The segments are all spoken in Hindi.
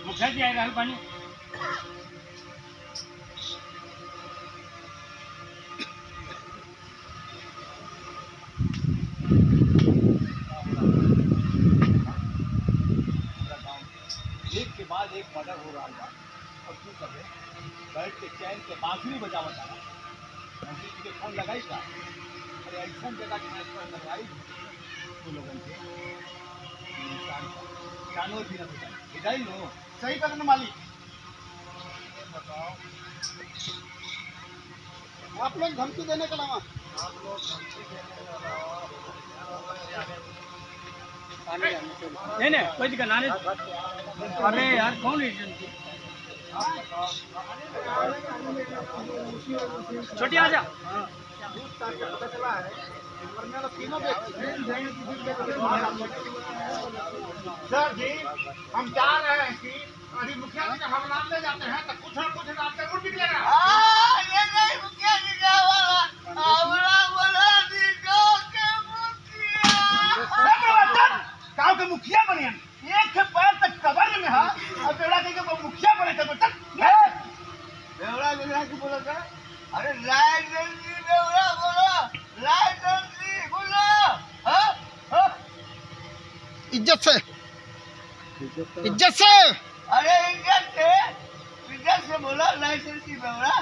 मुखिया जी आए रहल बानी। एक के बाद एक मर्डर हो रहा था और तू सब बैठ के चैन के बांसुरी बजावत था। मंत्री जी के फोन लगाई था। अरे ऐसा जगह ट्रांसफर करवाई तो लोगन के इंसान जानवर भी न बचाई हिदाई लो सही करने मालिक। बताओ आप लोग धमकी देने के अलावा नहीं नहीं कोई दिक्कत नहीं। अरे यार कौन रीजन की छोटी आजा। पता चला है मरने वाला तीनों व्यक्ति सर जी हम चाह रहे हैं कि अभी मुखिया जी का हवाला ले जाते हैं तो कुछ न कुछ रात जरूर निकलेगा। ये नहीं मुखिया जी का हवाला गाँव के मुखिया बने एक पैर तक कबर में है और बेड़ा के मुखिया बने थे बेवड़ा बेवड़ा की बोला था। अरे लाइट जल्दी बेवड़ा बोलो लाइट जल्दी बोलो। इज्जत से अरे इज्जत से बोलो लाइसेंस की बेवड़ा।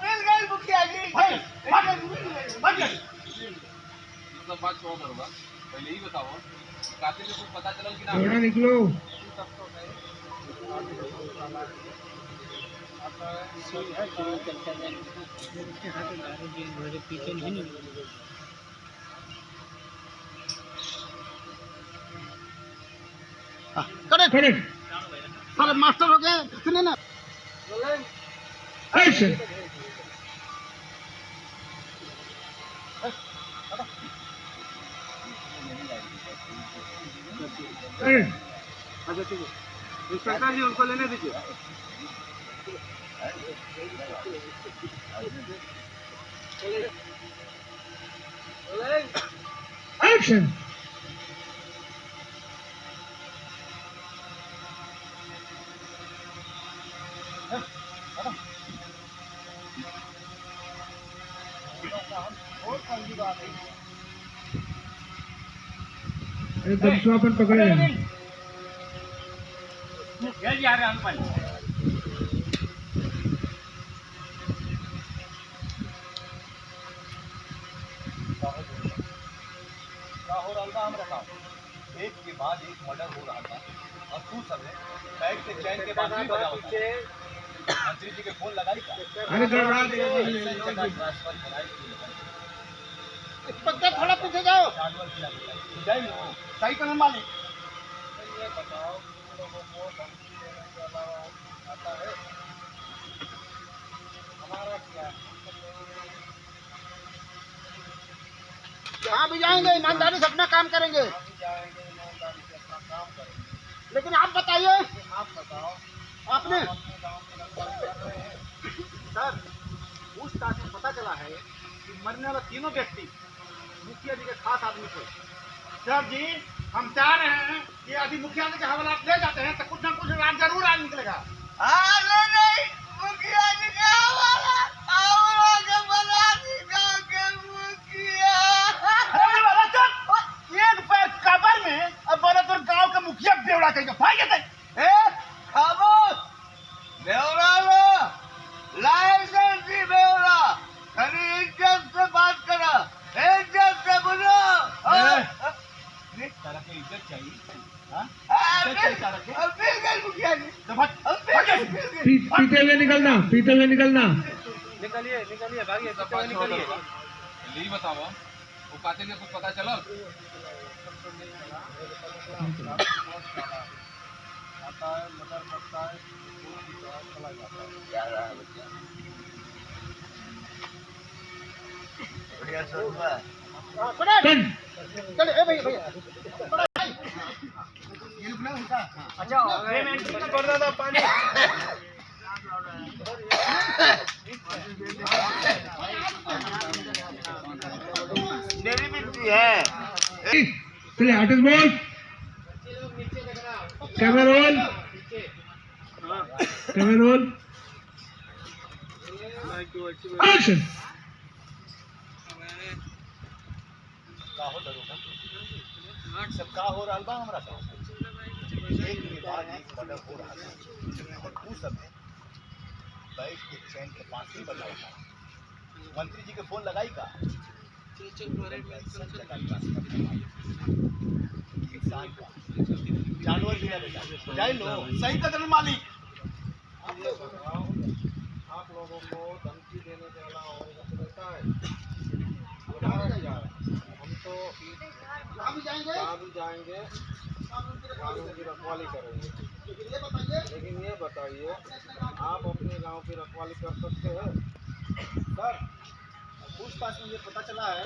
मिल गई मुखिया जी सब बात छोड़ करूँगा पहले ही बताओ कातिल को कुछ पता चला कि ना निकलो पीछे नहीं करेक्ट सारे मास्टर हो गए सुने ना एक्शन अच्छा ठीक है इंस्पेक्टर जी उनको लेने दीजिए। एक्शन दमसुआपन पकड़े मुखिया जी आ रहल बानी। एक के बाद एक मर्डर हो रहा था और तू सब बैठ के चैन के बांसुरी बजावत था। मंत्री जी के फोन लगाई था। अरे गड़बड़ा पक्का थोड़ा पीछे जाओ सही करने मालिक। जहाँ भी जाएंगे ईमानदारी से अपना काम करेंगे। लेकिन आप बताइए आपने सर पूछताछ में पता चला है कि मरने वाला तीनों व्यक्ति मुखिया जी के खास आदमी थे। सर जी हम चाह रहे हैं कि अभी मुखिया जी के हवाला ले जाते हैं तो कुछ न कुछ रात जरूर आज निकलेगा। नहीं मुखिया जी का हवाला एक पैर कबर में अब बोला तो गांव का मुखिया बेवड़ा कहेगा भाई कहते खामोश बेवड़ा लो लाइसेंस भी बेवड़ा खरी इज्जत से बात करो इज्जत से बोलो। इज्जत चाहिए मुखिया जी पीते हुए निकलना निकलिए भागिए निकलिए। यही बताओ वो कातिल को कुछ पता चला चले भैया अच्छा कर दादा पानी मेरी मिट्टी है चलिए आर्टिस्ट बोल camera roll camera roll action सब का हो रहा बा हमरा का एक के बाद एक मर्डर हो रहा है और तू सब ने बैठ के चैन के पास ही बजाओ मंत्री जी के फोन लगाई का इंसान का जानवर भी ना बेटा जाए लो सही कदर मालिक आप लोगों को धमकी देने के अलावा और कुछ रहता है? हम तो जहाँ भी जाएंगे कानून की रखवाली करेंगे। लेकिन ये बताइए आप अपने गांव की रखवाली कर सकते हैं? सर पूछताछ में ये पता चला है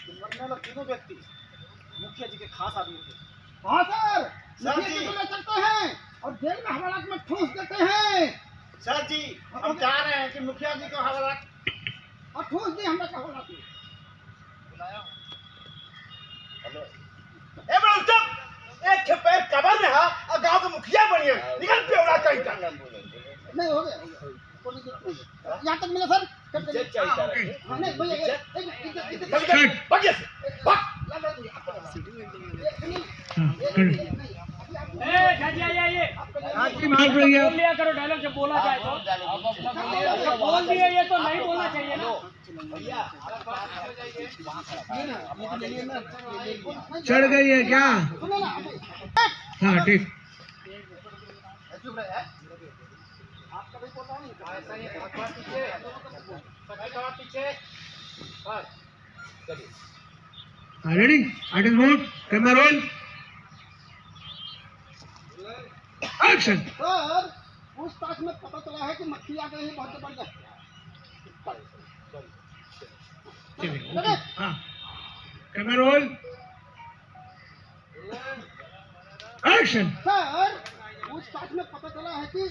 कि मरने वाले तीनों व्यक्ति मुखिया जी के खास आदमी थे। हाँ सर सर मुखिया जी। जी को ले सकते हैं और जेल में हवालात में ठूस देते हैं सर जी हम चाह रहे हैं कि मुखिया जी को हवाला और ठूस दी हमें हवालात में। बुलाया हेलो ए बड़ा चुप एक के पैर कबर में है और गांव के मुखिया बनिए निकल पे उड़ा कहीं का नहीं हो गया कोई दिक्कत नहीं है। यहाँ तक मिला सर कर दे इज्जत चाहिए सर हाँ, नहीं भैया इज्जत भागिए भाग जाजी आइए आपकी मार पड़ी है बोल लिया करो डायलॉग जब बोला जाए तो बोल दिए ये तो नहीं बोलना चाहिए ना भैया चढ़ गई है क्या सुनो ना हाँ ठीक चुप रहे आपका भी बोल रहा हूँ ऐसा ही पीछे हाँ रेडी आर्टिस्ट बोल कैमरा रोल एक्शन सर पूछताछ में पता चला है कि मक्खी आ गई है बहुत जबरदस्त चलिए हाँ कैमरा रोल एक्शन सर पूछताछ में पता चला है कि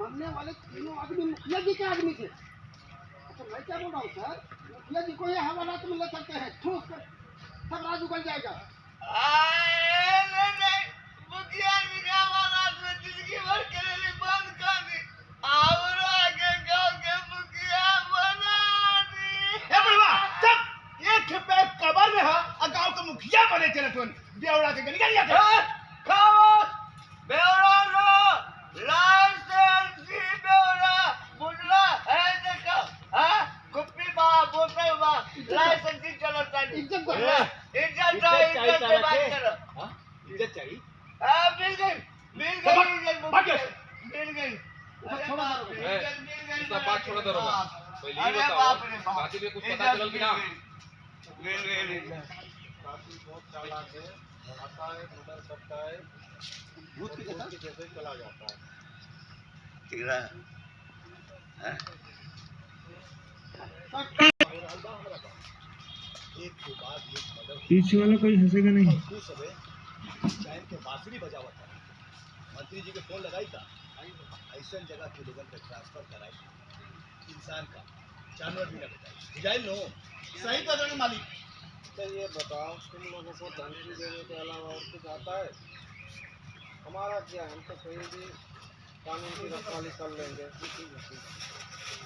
मरने वाले तीनों आदमी मुखिया जी के आदमी थे। अच्छा मैं क्या बोल रहा हूँ सर मुखिया जी को ये हवालात में ले सकते हैं ठूस कर सब राज उगल जाएगा। मुखिया जी का हवाला में जिंदगी भर के लिए बंद कर दी और आगे गांव के मुखिया बना दी ए बड़वा चुप एक के पैर कबर में है और गांव के मुखिया बने चले तुम बेवड़ा के निकल गया खाओ बेवड़ा रो लाइसेंस बेवड़ा बुझला है देखो हां कुप्पी बा बोतल बा लाइसेंस चलता नहीं इज्जत दो। इज्जत से बात करो हां इज्जत चाहिए मिल गई छोड़ा सब बात छोड़ दो रोगा पहले ये बताओ कातिल के कुछ पता चलल कि ना काफी बहुत चालाक है आता है मर्डर करता है भूत के जैसे चला जाता है। एक के बाद एक मर्डर पीछे वाला कोई हंसेगा नहीं तू सबे चैन के बांसुरी बजावत था मंत्री जी के फोन लगाई था ऐसा जगह के लोगन पे ट्रांसफर कराई इंसान का जानवर भी ना बताई बुझाई लो सही कदर मालिक चलिए बताओ तुम लोगों को धमकी देने के अलावा और कुछ आता है? हमारा क्या हम तो कहीं भी कानून की रखवाली कर लेंगे।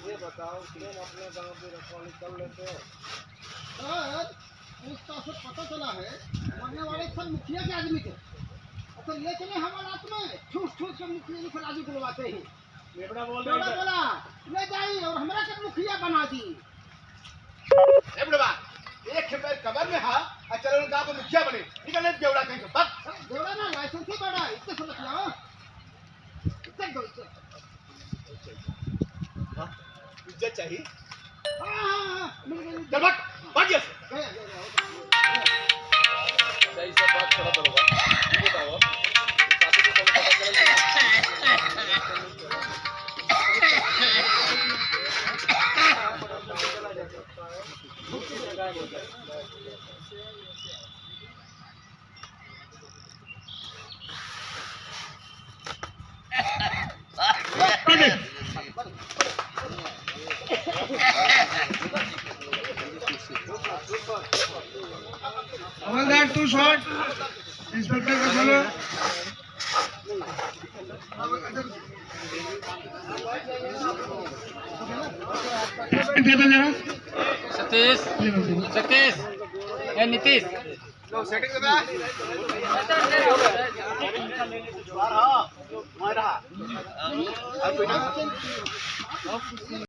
ये बताओ तुम अपने गांव की रखवाली कर लेते हो? सर पूछताछ से पता चला है मरने वाले सब मुखिया के आदमी थे। तो ले चले हवालात में ठूस ठूस कर मुखिया जी को राजू बुलवाते हैं। बेवड़ा बोल बेवड़ा बोला ले जाइए और हमारा कब मुखिया बना दी। ए बड़वा एक के पैर कबर में हा और चलो गांव के मुखिया बने निकलने बेवड़ा कहीं को बस बेवड़ा ना लाइसेंस ही बड़ा है इससे समझ जाओ इज्जत दो इज्जत। इज्जत चाहिए हाँ मिल गई चल भाग भागिए गया सही से बात छोड़ दो रोगा ये बताओ कातिल के तुम्हें पता चलल कि हवलदार टेक 2 शॉट इंस्पेक्टर का बोलो दे दो जरा सतीश सतीश ए नीतीश मारा